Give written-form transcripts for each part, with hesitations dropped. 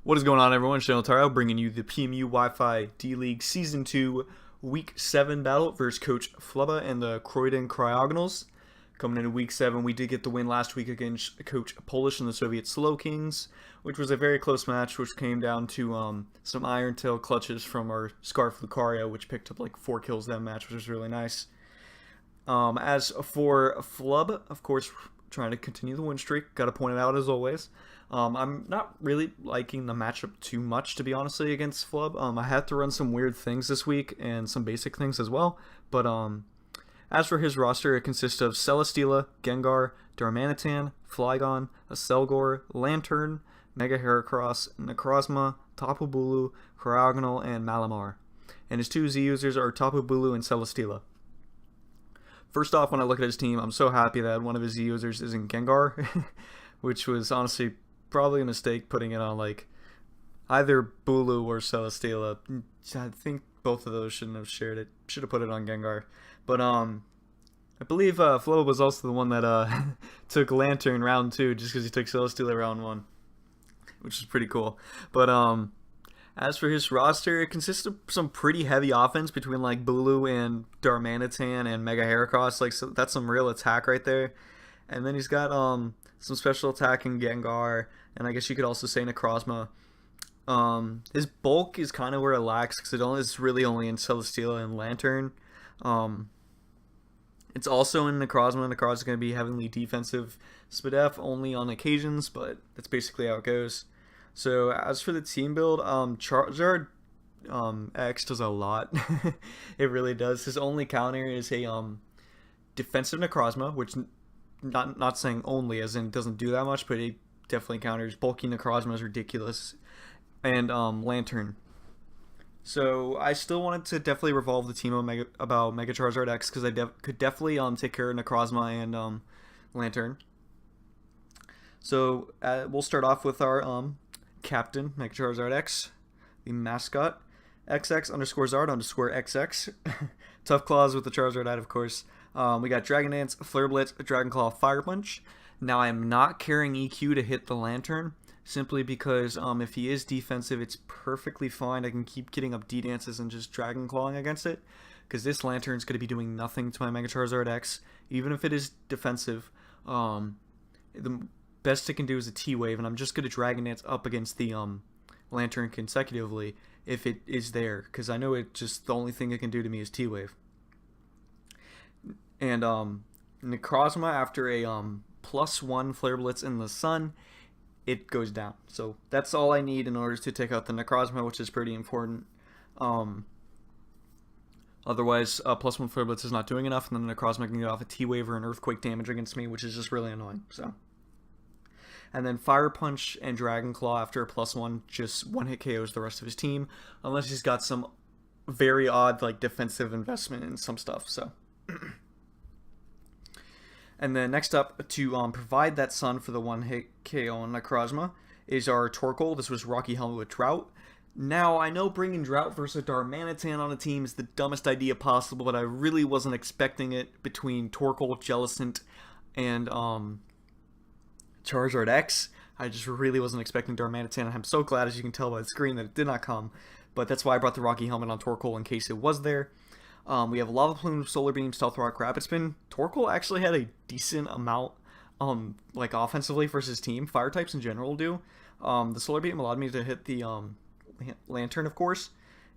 What is going on, everyone? GeneralTarheel bringing you the PMU-D League Season 2 Week 7 battle versus Coach Flub and the Croydon Cryogonals. Coming into Week 7, we did get the win last week against Coach Polish and the Soviet Slow Kings, which was a very close match, which came down to some Iron Tail clutches from our Scarf Lucario, which picked up like 4 kills that match, which was really nice. As for Flub, of course, trying to continue the win streak. Got to point it out as always. I'm not really liking the matchup too much, to be honestly, against Flub. I had to run some weird things this week and some basic things as well. But as for his roster, it consists of Celesteela, Gengar, Darmanitan, Flygon, a Selgor, Lantern, Mega Heracross, Necrozma, Tapu Bulu, Cryogonal, and Malamar. And his 2 Z users are Tapu Bulu and Celesteela. First off, when I look at his team, I'm so happy that one of his Z users isn't Gengar, which was honestly probably a mistake putting it on like either Bulu or Celesteela. I think both of those shouldn't have shared it. Should have put it on Gengar. But I believe Flo was also the one that took Lantern round 2 just because he took Celesteela round 1, which is pretty cool. But as for his roster, it consists of some pretty heavy offense between like Bulu and Darmanitan and Mega Heracross. Like, so that's some real attack right there. And then he's got some special attack in Gengar, and I guess you could also say Necrozma. His bulk is kind of where it lacks because it's really only in Celesteela and Lantern. It's also in Necrozma. Necrozma is going to be heavily defensive. Spadef only on occasions, but that's basically how it goes. So as for the team build, Charizard X does a lot. It really does. His only counter is a defensive Necrozma, which not saying only, as in it doesn't do that much, but it definitely counters. Bulky Necrozma is ridiculous, and Lantern. So I still wanted to definitely revolve the team about Mega Charizard X because I could definitely take care of Necrozma and Lantern. So we'll start off with our captain, Mega Charizard X, the mascot, XX_Zard_XX. Tough Claws with the Charizard out, of course. We got Dragon Dance, Flare Blitz, Dragon Claw, Fire Punch. Now I'm not carrying EQ to hit the Lantern, simply because if he is defensive, it's perfectly fine. I can keep getting up D-Dances and just Dragon Clawing against it, because this Lantern's going to be doing nothing to my Mega Charizard X, even if it is defensive. The best it can do is a T-Wave, and I'm just going to Dragon Dance up against the Lantern consecutively if it is there, because I know it just the only thing it can do to me is T-Wave. And Necrozma, after a +1 Flare Blitz in the sun, it goes down. So that's all I need in order to take out the Necrozma, which is pretty important. Otherwise, +1 Flare Blitz is not doing enough, and then the Necrozma can get off a T-Wave or an Earthquake damage against me, which is just really annoying. So, and then Fire Punch and Dragon Claw after a +1 just one-hit KOs the rest of his team, unless he's got some very odd like defensive investment in some stuff. So. And then next up, to provide that sun for the one-hit KO on Necrozma, is our Torkoal. This was Rocky Helmet with Drought. Now, I know bringing Drought versus Darmanitan on a team is the dumbest idea possible, but I really wasn't expecting it between Torkoal, Jellicent, and Charizard X. I just really wasn't expecting Darmanitan, and I'm so glad, as you can tell by the screen, that it did not come. But that's why I brought the Rocky Helmet on Torkoal in case it was there. We have Lava Plume, Solar Beam, Stealth Rock, Rapid Spin. Torkoal actually had a decent amount, like offensively versus team. Fire types in general do. The Solar Beam allowed me to hit the Lantern, of course,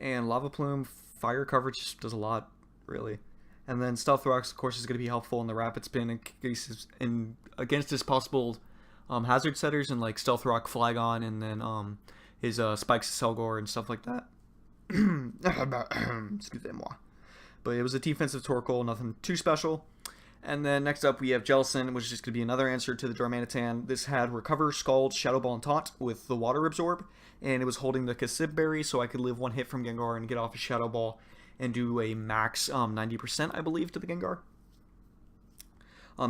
and Lava Plume fire coverage does a lot, really. And then Stealth Rocks, of course, is going to be helpful in the Rapid Spin in cases against his possible hazard setters and like Stealth Rock, Flygon, and then his Spikes, Selgor, and stuff like that. Excusez-moi. But it was a defensive Torkoal, nothing too special. And then next up we have Jellicent, which is just going to be another answer to the Darmanitan. This had Recover, Scald, Shadow Ball, and Taunt with the Water Absorb. And it was holding the Kasib Berry, so I could live one hit from Gengar and get off a Shadow Ball and do a max 90%, I believe, to the Gengar.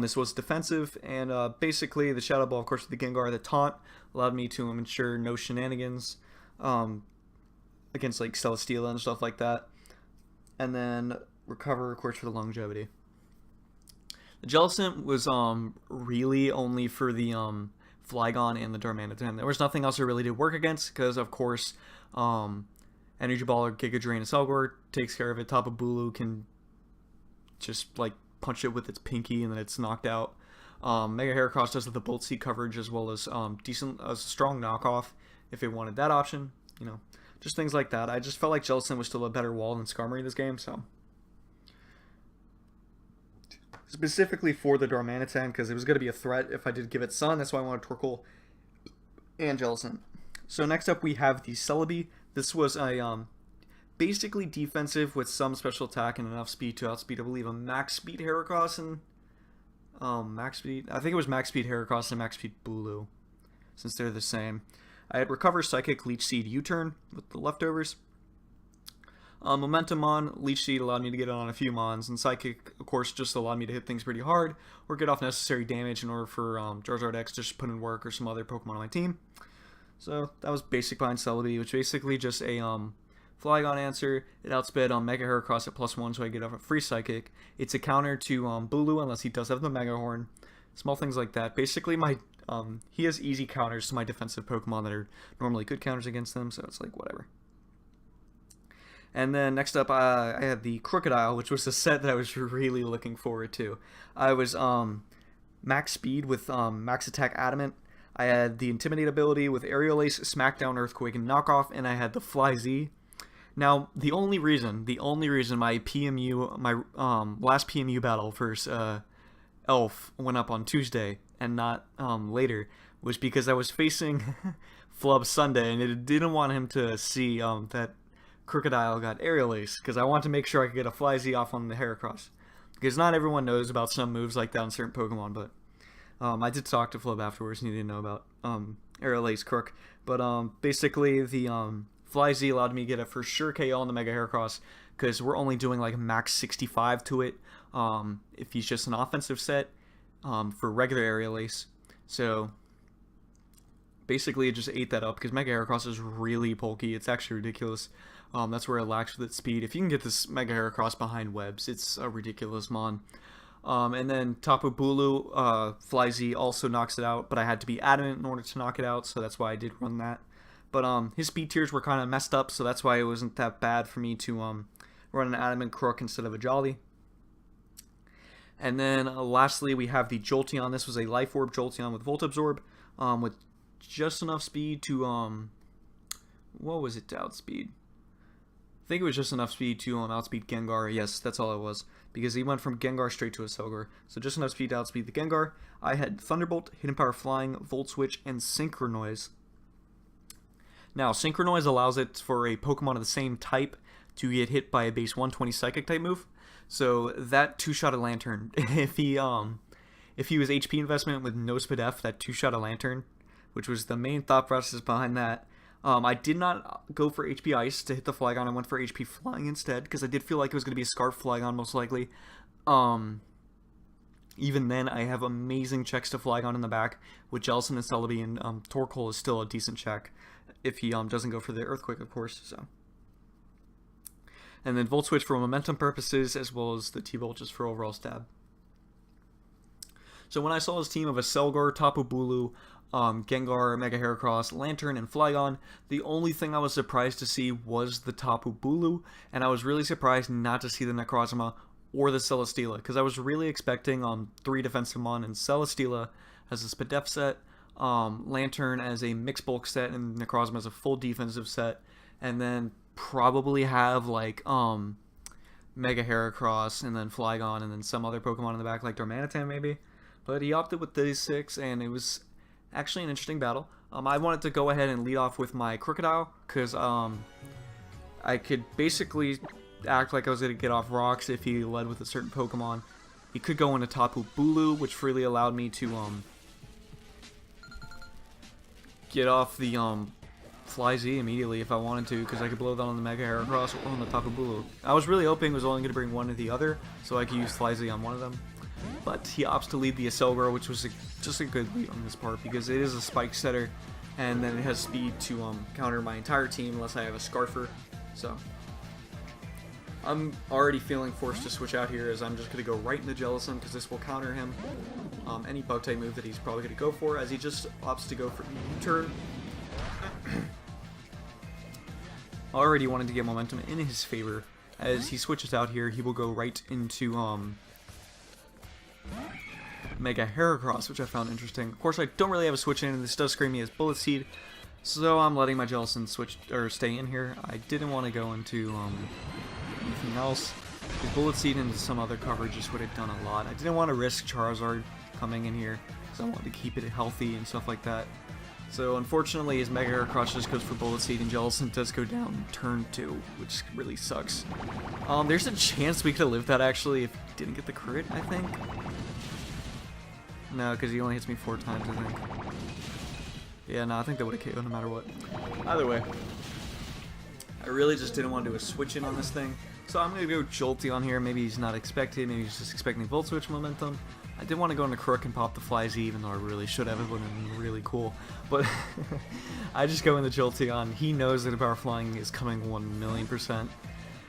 This was defensive, and basically the Shadow Ball, of course, with the Gengar, the Taunt, allowed me to ensure no shenanigans against like Celesteela and stuff like that. And then Recover, of course, for the longevity. The Jellicent was really only for the Flygon and the Darmanitan. There was nothing else I really did work against because, of course, Energy Ball or Giga Drain and Selgor takes care of it. Tapu Bulu can just like punch it with its pinky and then it's knocked out. Mega Heracross does the Bolt Seed coverage as well as a strong knockoff if it wanted that option. You know, just things like that. I just felt like Jellicent was still a better wall than Skarmory this game, so. Specifically for the Darmanitan, because it was going to be a threat if I did give it Sun. That's why I wanted Torkoal and Jellicent. So next up we have the Celebi. This was a basically defensive with some special attack and enough speed to outspeed, I believe, a max speed Heracross and max speed. I think it was max speed Heracross and max speed Bulu, since they're the same. I had Recover, Psychic, Leech Seed, U-Turn with the leftovers. Momentum on, Leech Seed allowed me to get on a few Mons, and Psychic, of course, just allowed me to hit things pretty hard or get off necessary damage in order for Charizard X to just put in work or some other Pokemon on my team. So that was basic behind Celebi, which basically just a Flygon answer. It outsped Mega Heracross at +1, so I get off a free Psychic. It's a counter to Bulu unless he does have the Mega Horn. Small things like that. Basically, my he has easy counters to my defensive Pokemon that are normally good counters against them, so it's like whatever. And then next up, I had the Crocodile, which was a set that I was really looking forward to. I was max speed with max attack Adamant. I had the Intimidate ability with Aerial Ace, Smackdown, Earthquake, and Knockoff, and I had the Fly Z. Now, the only reason my PMU, my last PMU battle versus Elf went up on Tuesday and not later was because I was facing Flub Sunday, and it didn't want him to see that Crocodile got Aerial Ace, because I want to make sure I could get a Fly Z off on the Heracross. Because not everyone knows about some moves like that on certain Pokemon, but I did talk to Flub afterwards and he didn't know about Aerial Ace Crook. But basically the Fly Z allowed me to get a for sure KO on the Mega Heracross, because we're only doing like max 65 to it if he's just an offensive set for regular Aerial Ace. So basically it just ate that up because Mega Heracross is really bulky. It's actually ridiculous. That's where it lacks with its speed. If you can get this Mega Heracross behind webs, it's a ridiculous mon. And then Tapu Bulu, Fly Z also knocks it out, but I had to be Adamant in order to knock it out, so that's why I did run that. But his speed tiers were kind of messed up, so that's why it wasn't that bad for me to run an Adamant Crook instead of a Jolly. And then lastly, we have the Jolteon. This was a Life Orb Jolteon with Volt Absorb, with just enough speed to, what was it to outspeed? I think it was just enough speed to outspeed Gengar. Yes, that's all it was, because he went from Gengar straight to a Selgor. So just enough speed to outspeed the Gengar. I had Thunderbolt, Hidden Power Flying, Volt Switch, and Synchronoise. Now, Synchronoise allows it for a Pokemon of the same type to get hit by a base 120 Psychic type move. So that two-shot Lantern, if he was HP investment with no Spadef, that two-shot Lantern, which was the main thought process behind that. I did not go for HP Ice to hit the Flygon. I went for HP Flying instead, because I did feel like it was going to be a Scarf Flygon most likely. Even then, I have amazing checks to Flygon in the back, with Jellicent and Celebi, and Torkoal is still a decent check, if he doesn't go for the Earthquake, of course. So, and then Volt Switch for momentum purposes, as well as the T-Bolt just for overall stab. So when I saw his team of a Selgor, Tapu Bulu, Gengar, Mega Heracross, Lantern, and Flygon, the only thing I was surprised to see was the Tapu Bulu, and I was really surprised not to see the Necrozma or the Celesteela, because I was really expecting 3 defensive mon and Celesteela as a Spadef set, Lantern as a mixed bulk set, and Necrozma as a full defensive set, and then probably have like Mega Heracross and then Flygon and then some other Pokemon in the back like Darmanitan maybe. But he opted with these 6, and it was actually an interesting battle. I wanted to go ahead and lead off with my Crocodile, because I could basically act like I was going to get off rocks if he led with a certain Pokemon. He could go into Tapu Bulu, which freely allowed me to get off the Fly Z immediately if I wanted to, because I could blow that on the Mega Heracross or on the Tapu Bulu. I was really hoping it was only going to bring one or the other, so I could use Fly Z on one of them. But he opts to lead the Acelgor, which was just a good lead on this part, because it is a spike setter, and then it has speed to counter my entire team unless I have a Scarfer. So I'm already feeling forced to switch out here, as I'm just going to go right into Jellicent, because this will counter him. any bug type move that he's probably going to go for, as he just opts to go for U-turn. Already wanted to get momentum in his favor. As he switches out here, he will go right into Mega Heracross, which I found interesting. Of course, I don't really have a switch in, and this does scream me as Bullet Seed, so I'm letting my Jellicent switch or stay in here. I didn't want to go into anything else. Because Bullet Seed into some other coverages would have done a lot. I didn't want to risk Charizard coming in here, because I wanted to keep it healthy and stuff like that. So unfortunately, his Mega Heracross just goes for Bullet Seed, and Jellicent does go down turn 2, which really sucks. There's a chance we could have lived that actually if he didn't get the crit, I think. No, because he only hits me 4 times, I think. Yeah, no, I think that would have KO'd no matter what. Either way, I really just didn't want to do a switch in on this thing. So I'm going to go Jolty on here. Maybe he's not expected. Maybe he's just expecting Volt Switch momentum. I did want to go into Crook and pop the Fly Z, even though I really should have. It would have been really cool. But I just go into Jolty on. He knows that the Power Flying is coming 1,000,000%.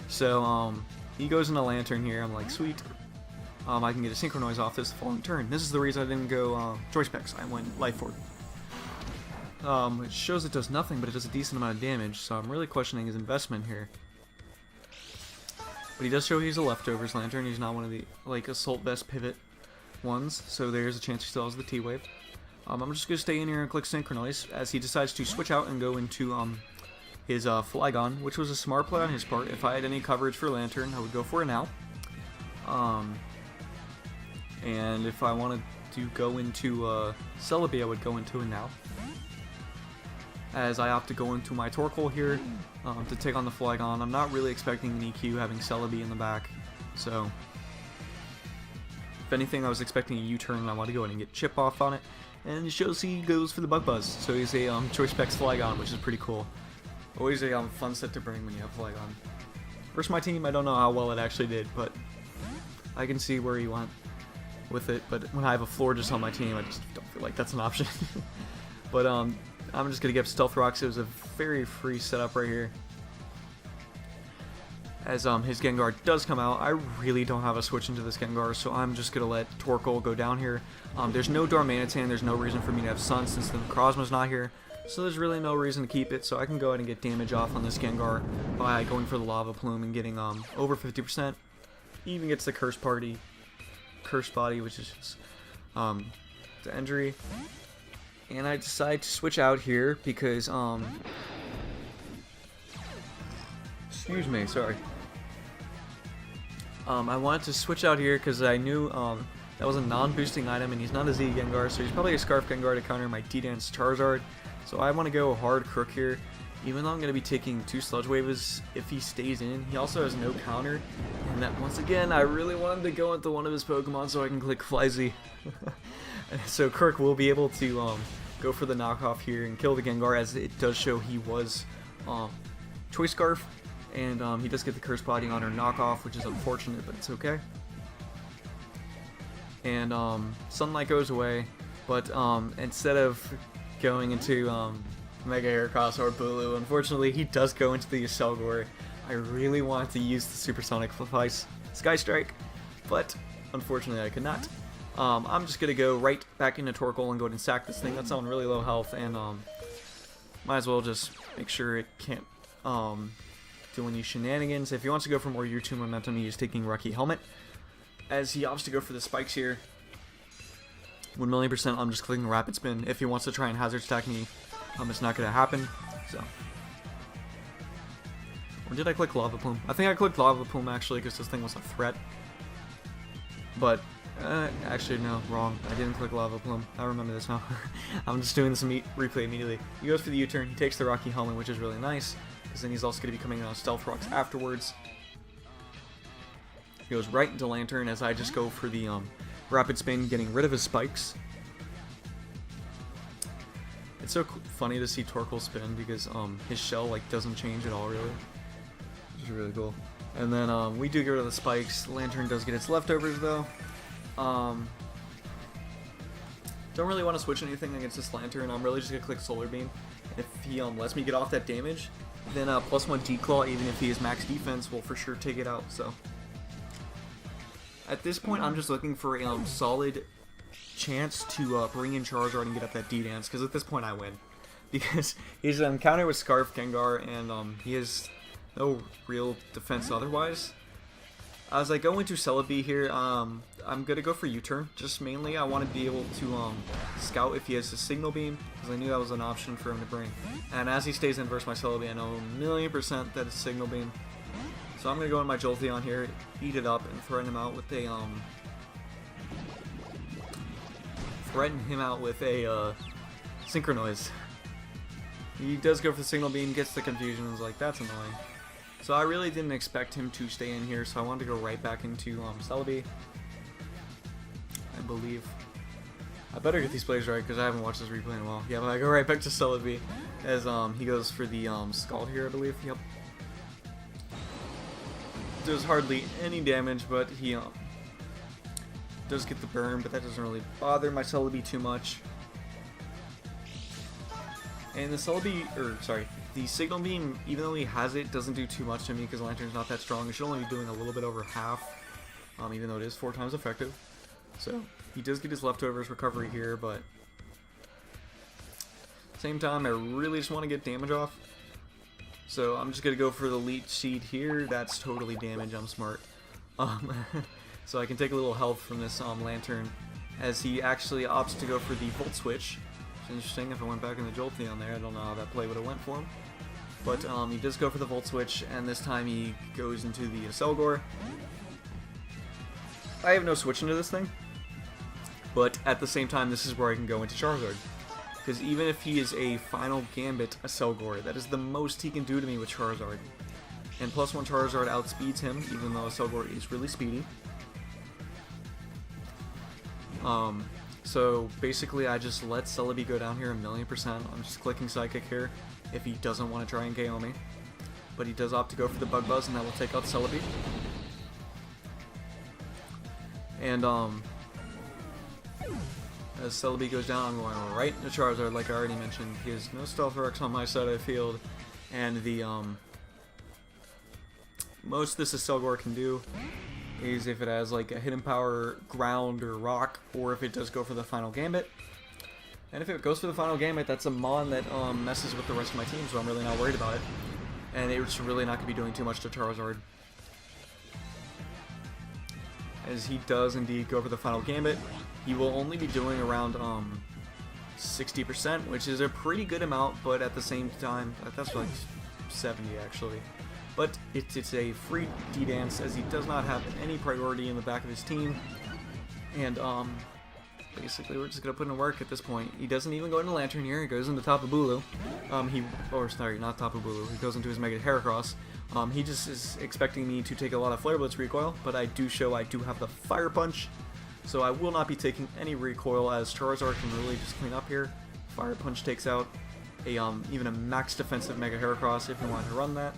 So he goes into Lantern here. I'm like, sweet. I can get a Synchro Noise off this following turn. This is the reason I didn't go Choice Specs. I went Life Orb. It shows it does nothing, but it does a decent amount of damage. So I'm really questioning his investment here. But he does show he's a Leftovers Lantern. He's not one of the, like, Assault Vest pivot ones. So there's a chance he still has the T-Wave. I'm just going to stay in here and click Synchronize as he decides to switch out and go into his Flygon, which was a smart play on his part. If I had any coverage for Lantern, I would go for it now. And if I wanted to go into Celebi, I would go into it now. As I opt to go into my Torkoal here to take on the Flygon. I'm not really expecting an EQ having Celebi in the back, so if anything I was expecting a U-turn and I want to go ahead and get Chip off on it, and it shows he goes for the Bug Buzz, so he's a Choice Specs Flygon, which is pretty cool. Always a fun set to bring when you have Flygon. Versus my team, I don't know how well it actually did, but I can see where he went with it, but when I have a Florges on my team, I just don't feel like that's an option. But I'm just going to give Stealth Rocks. It was a very free setup right here. As his Gengar does come out, I really don't have a switch into this Gengar, so I'm just going to let Torkoal go down here. There's no Darmanitan, there's no reason for me to have Sun since the Necrozma's not here, so there's really no reason to keep it, so I can go ahead and get damage off on this Gengar by going for the Lava Plume and getting over 50%. He even gets the Curse Body, which is just the injury. And I decide to switch out here because, excuse me, sorry. I wanted to switch out here because I knew that was a non-boosting item and he's not a Z Gengar, so he's probably a Scarf Gengar to counter my D-Dance Charizard. So I want to go hard Crook here, even though I'm going to be taking 2 Sludge Waves if he stays in. He also has no counter, and that once again, I really wanted to go into one of his Pokemon so I can click Flyzy. So Kirk will be able to go for the knockoff here and kill the Gengar, as it does show he was Choice Scarf, and he does get the Curse Body on her knockoff, which is unfortunate, but it's okay. And Sunlight goes away, but instead of going into Mega Heracross or Bulu, unfortunately he does go into the Selgor. I really wanted to use the Supersonic Sky Strike, but unfortunately I could not. I'm just going to go right back into Torkoal and go ahead and sack this thing. That's on really low health, and might as well just make sure it can't do any shenanigans. If he wants to go for more Year 2 momentum, he is taking Rocky Helmet. As he opts to go for the spikes here, 1,000,000%, I'm just clicking Rapid Spin. If he wants to try and Hazard Stack me, it's not going to happen. So, or did I click Lava Plume? I think I clicked Lava Plume actually because this thing was a threat. But actually, no, wrong. I didn't click Lava Plume. I remember this now. I'm just doing this replay immediately. He goes for the U-turn. He takes the Rocky Helmet, which is really nice, because then he's also going to be coming out of Stealth Rocks afterwards. He goes right into Lantern as I just go for the Rapid Spin, getting rid of his spikes. It's so funny to see Torkoal spin because his shell doesn't change at all, really, which is really cool. And then we do get rid of the spikes. Lantern does get its leftovers though. Don't really want to switch anything against this Lantern. I'm really just gonna click Solar Beam. If he lets me get off that damage, then +1 Declaw, even if he has max defense, will for sure take it out. So at this point, I'm just looking for a solid chance to bring in Charizard and get up that D-Dance, because at this point I win. Because he's encountered with Scarf Gengar, and he has no real defense otherwise. As I go into Celebi here, I'm going to go for U-turn. Just mainly I want to be able to scout if he has a Signal Beam, because I knew that was an option for him to bring. And as he stays in versus my Celebi, I know 1,000,000% that it's Signal Beam. So I'm going to go in my Jolteon here, eat it up, and threaten him out with a Synchronoise. He does go for the Signal Beam, gets the confusion, and is like, that's annoying. So I really didn't expect him to stay in here, so I wanted to go right back into Celebi, I believe. I better get these plays right, because I haven't watched this replay in a while. Yeah, but I go right back to Celebi, as he goes for the Scald here, I believe. Yep. Does hardly any damage, but he does get the burn, but that doesn't really bother my Celebi too much. And the the Signal Beam, even though he has it, doesn't do too much to me because Lantern's not that strong. It should only be doing a little bit over half, even though it is 4 times effective. So he does get his leftovers recovery here, but at the same time, I really just want to get damage off. So I'm just going to go for the Leech Seed here. That's totally damage, I'm smart. So I can take a little health from this Lantern, as he actually opts to go for the Volt Switch. It's interesting. If I went back in the Jolteon there, I don't know how that play would have went for him. But he does go for the Volt Switch, and this time he goes into the Selgor. I have no switch into this thing, but at the same time, this is where I can go into Charizard. Because even if he is a Final Gambit Selgor, that is the most he can do to me with Charizard. And +1 Charizard outspeeds him, even though Selgor is really speedy. So basically I just let Celebi go down here 1,000,000%. I'm just clicking Psychic here if he doesn't want to try and KO me. But he does opt to go for the Bug Buzz, and that will take out Celebi. And as Celebi goes down, I'm going right into Charizard like I already mentioned. He has no Stealth Rocks on my side of the field, and the most this Selgor can do is if it has like a Hidden Power, Ground, or Rock, or if it does go for the Final Gambit. And if it goes for the Final Gambit, that's a Mon that messes with the rest of my team, so I'm really not worried about it. And it's really not going to be doing too much to Charizard. As he does indeed go for the Final Gambit, he will only be doing around 60%, which is a pretty good amount, but at the same time, that's like 70 actually. But it's a free D-Dance, as he does not have any priority in the back of his team. And basically we're just going to put in work at this point. He doesn't even go into Lantern here, he goes into Tapu Bulu. Not Tapu Bulu, he goes into his Mega Heracross. He just is expecting me to take a lot of Flare Blitz recoil, but I do have the Fire Punch. So I will not be taking any recoil, as Charizard can really just clean up here. Fire Punch takes out even a max defensive Mega Heracross if you want to run that.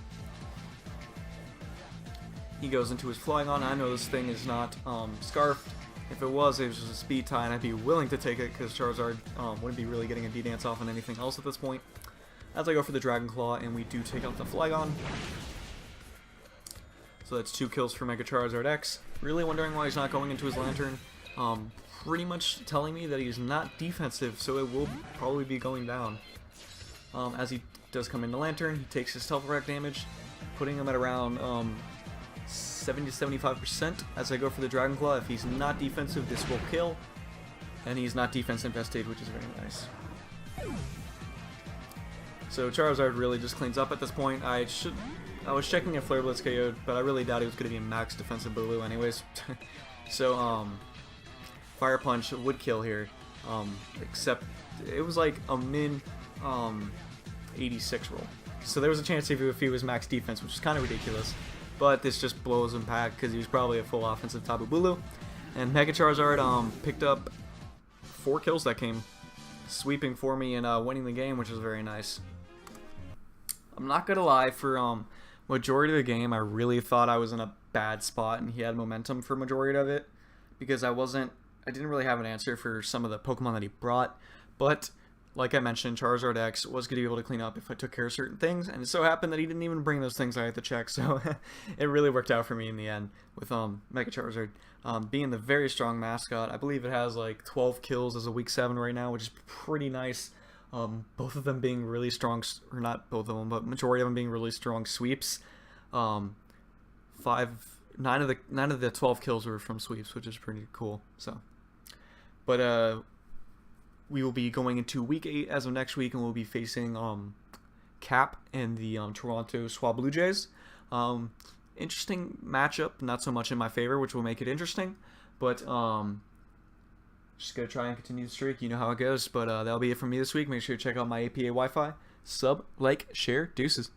He goes into his Flygon. I know this thing is not Scarfed. If it was just a speed tie, and I'd be willing to take it because Charizard wouldn't be really getting a D-Dance off on anything else at this point. As I go for the Dragon Claw, and we do take out the Flygon. So that's 2 kills for Mega Charizard X. Really wondering why he's not going into his Lantern. Pretty much telling me that he's not defensive, so it will probably be going down. As he does come into Lantern, he takes his Stealth Rock damage, putting him at around 70 to 75%. As I go for the Dragon Claw, if he's not defensive, this will kill. And he's not defense infested, which is very nice. So Charizard really just cleans up at this point. I was checking if Flare Blitz KO'd, but I really doubt he was going to be a max defensive Bulu anyways. So Fire Punch would kill here, except it was like a min 86 roll. So there was a chance if he was max defense, which is kind of ridiculous. But this just blows him back because he was probably a full offensive Tapu Bulu. And Mega Charizard picked up 4 kills that game, sweeping for me and winning the game, which was very nice. I'm not gonna lie, for majority of the game, I really thought I was in a bad spot, and he had momentum for majority of it, because I didn't really have an answer for some of the Pokemon that he brought. But like I mentioned, Charizard X was going to be able to clean up if I took care of certain things, and it so happened that he didn't even bring those things I had to check, so it really worked out for me in the end with Mega Charizard. Being the very strong mascot, I believe it has like 12 kills as a Week 7 right now, which is pretty nice. Both of them being really strong, or not both of them, but majority of them being really strong sweeps. 9 of the 12 kills were from sweeps, which is pretty cool. So, but we will be going into Week 8 as of next week, and we'll be facing Cap and the Toronto Swab Blue Jays. Interesting matchup, not so much in my favor, which will make it interesting, but just gonna try and continue the streak. You know how it goes. But that'll be it from me this week. Make sure to check out my APA Wi-Fi. Sub, like, share, deuces.